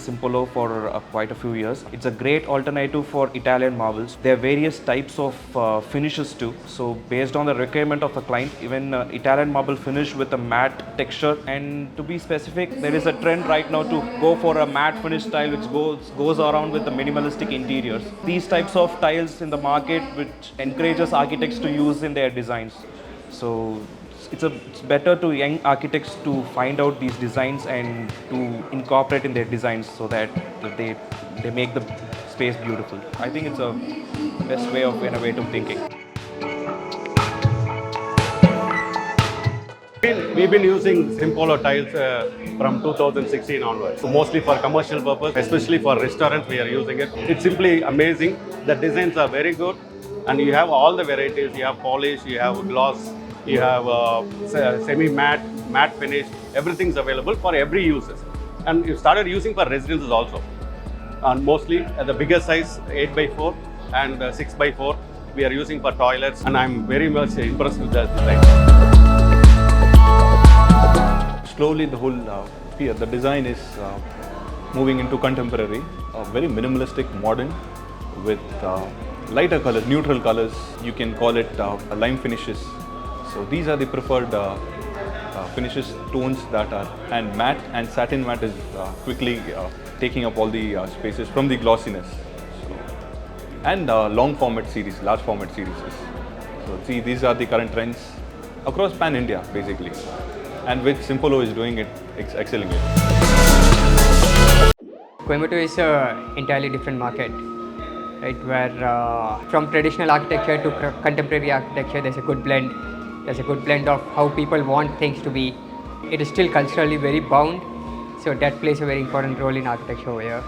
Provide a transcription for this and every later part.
Simpolo for quite a few years. It's a great alternative for Italian marbles. There are various types of finishes too. So based on the requirement of the client, even Italian marble finish with a matte texture. And to be specific, there is a trend right now to go for a matte finish style which goes around with the minimalistic interiors. These types of tiles in the market which encourages architects to use in their designs. So it's better to young architects to find out these designs and to incorporate in their designs so that they make the space beautiful. I think it's a best way of innovative thinking. We've been using Simpolo tiles from 2016 onwards. So mostly for commercial purpose, especially for restaurants we are using it. It's simply amazing. The designs are very good and you have all the varieties. You have polish, you have gloss, you have semi-matte, matte finish. Everything's available for every uses. And you started using for residences also. And mostly at the bigger size, 8x4 and 6x4, we are using for toilets. And I'm very much impressed with the design. Slowly the whole the design is moving into contemporary, very minimalistic, modern, with lighter colors, neutral colors. You can call it lime finishes. So these are the preferred finishes, tones that are, and matte and satin matte is quickly taking up all the spaces from the glossiness. So, and long format series, large format series. So see, these are the current trends across pan India basically, and which Simpolo is doing it excellently. Coimbatore is an entirely different market, right? Where from traditional architecture to contemporary architecture, there's a good blend. There's a good blend of how people want things to be. It is still culturally very bound, so that plays a very important role in architecture over here.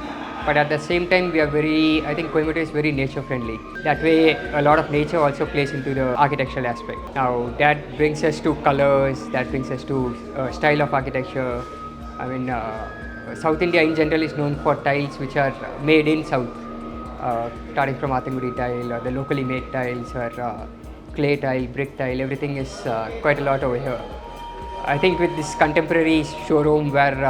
But at the same time, I think Coimbatore is very nature friendly. That way, a lot of nature also plays into the architectural aspect. Now, that brings us to colors, that brings us to style of architecture. I mean, South India in general is known for tiles which are made in South, starting from Athangudi tile or the locally made tiles or clay tile, brick tile, everything is quite a lot over here. I think with this contemporary showroom where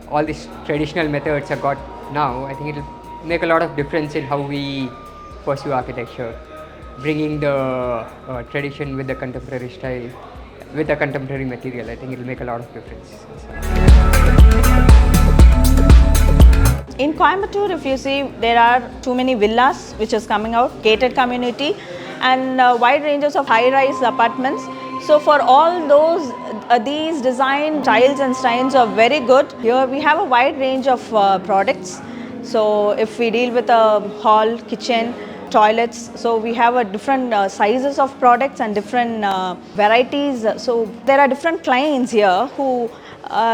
all these traditional methods are got now, I think it will make a lot of difference in how we pursue architecture, bringing the tradition with the contemporary style, with the contemporary material. I think it will make a lot of difference. In Coimbatore, if you see, there are too many villas which is coming out, gated community, and wide ranges of high-rise apartments. So for all those, these design tiles and styles are very good. Here we have a wide range of products. So if we deal with a hall, kitchen, toilets, so we have a different sizes of products and different varieties. So there are different clients here who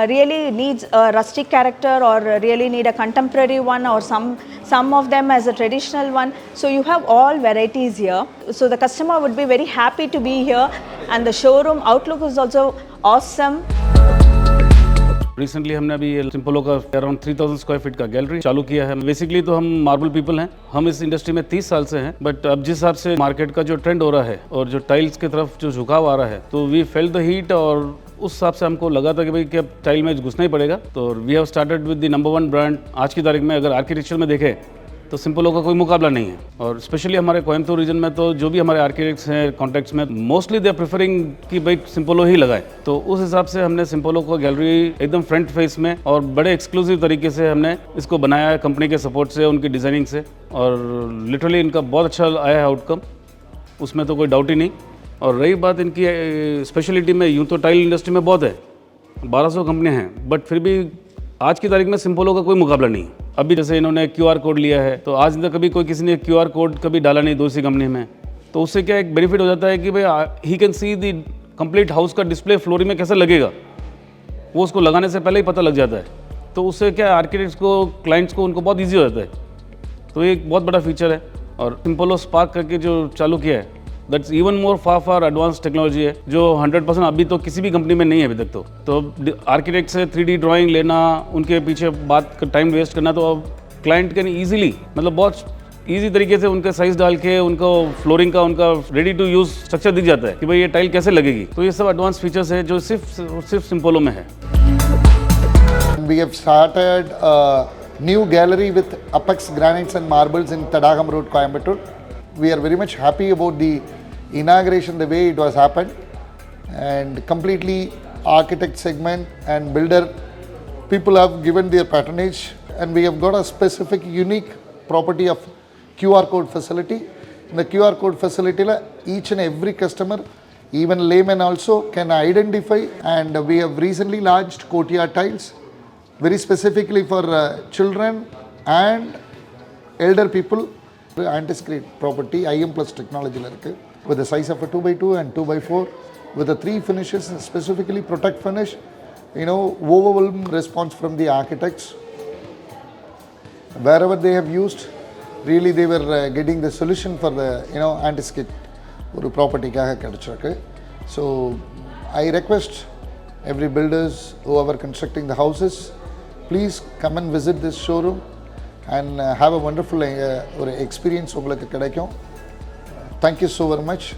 really needs a rustic character or really need a contemporary one, or some of them as a traditional one. So you have all varieties here. So the customer would be very happy to be here, and the showroom outlook is also awesome. Recently हमने अभी ये सिंपोलो का around 3000 square feet का gallery चालू किया है। Basically तो हम मार्बल पीपल हैं, हम इस इंडस्ट्री में 30 साल से हैं, बट अब जिस हिसाब से मार्केट का जो ट्रेंड हो रहा है और जो टाइल्स की तरफ जो झुकाव आ रहा है, तो वी फेल्ट द हीट और उस हिसाब से हमको लगा था कि भाई कि अब टाइल में घुसना ही पड़ेगा। तो we have started with the number 1 brand. आज की तारीख में अगर आर्किटेक्चर में देखें तो सिंपोलो का कोई मुकाबला नहीं है, और स्पेशली हमारे कोयम्बतूर रीजन में तो जो भी हमारे आर्किटेक्ट्स हैं कॉन्टैक्ट्स में, मोस्टली दे आर प्रेफरिंग कि भाई सिंपोलो ही लगाए। तो उस हिसाब से हमने सिंपोलो को गैलरी एकदम फ्रंट फेस में और बड़े एक्सक्लूसिव तरीके से हमने इसको बनाया है, कंपनी के सपोर्ट से, उनकी डिज़ाइनिंग से, और लिटरली इनका बहुत अच्छा आया है आउटकम, उसमें तो कोई डाउट ही नहीं। और रही बात इनकी स्पेशलिटी में, यूँ तो टाइल इंडस्ट्री में बहुत है, 1200 कंपनियाँ हैं, बट फिर भी आज की तारीख में सिंपोलो का कोई मुकाबला नहीं है। अभी जैसे इन्होंने QR कोड लिया है, तो आज तक कभी कोई किसी ने QR कोड कभी डाला नहीं दूसरी कंपनी में, तो उससे क्या एक बेनिफिट हो जाता है कि भाई he can see the complete house का डिस्प्ले फ्लोरिंग में कैसा लगेगा, वो उसको लगाने से पहले ही पता लग जाता है। तो उससे क्या आर्किटेक्ट्स को, क्लाइंट्स को, उनको बहुत ईजी हो जाता है। तो ये एक बहुत बड़ा फीचर है। और सिंपोलो स्पार्क करके जो चालू किया है, that's even more far advance technology है, जो 100% अभी तो किसी भी कंपनी में नहीं है अभी तक। तो आर्किटेक्ट से 3D ड्राइंग लेना, उनके पीछे बात टाइम वेस्ट करना, तो अब क्लाइंट कैन ईजिली, मतलब बहुत ईजी तरीके से उनका साइज डाल के उनको फ्लोरिंग का उनका रेडी टू यूज स्ट्रक्चर दिख जाता है कि भाई ये टाइल कैसे लगेगी। तो ये सब एडवांस फीचर्स है जो सिर्फ सिंपोलो में है। We have started new gallery with Apex Granites and Marbles in Tadagam Road, Coimbatore. We are very much happy about the inauguration, the way it was happened, and completely architect segment and builder people have given their patronage, and we have got a specific unique property of QR code facility. In the QR code facility, each and every customer, even layman also, can identify, and we have recently launched courtyard tiles very specifically for children and elder people. Anti-skid property, IM plus technology with the size of a 2x2 and 2x4 with the 3 finishes, specifically protect finish, overwhelming response from the architects. Wherever they have used, really they were getting the solution for the anti-skid property. So I request every builders who are constructing the houses, please come and visit this showroom and have a wonderful experience. Thank you so very much.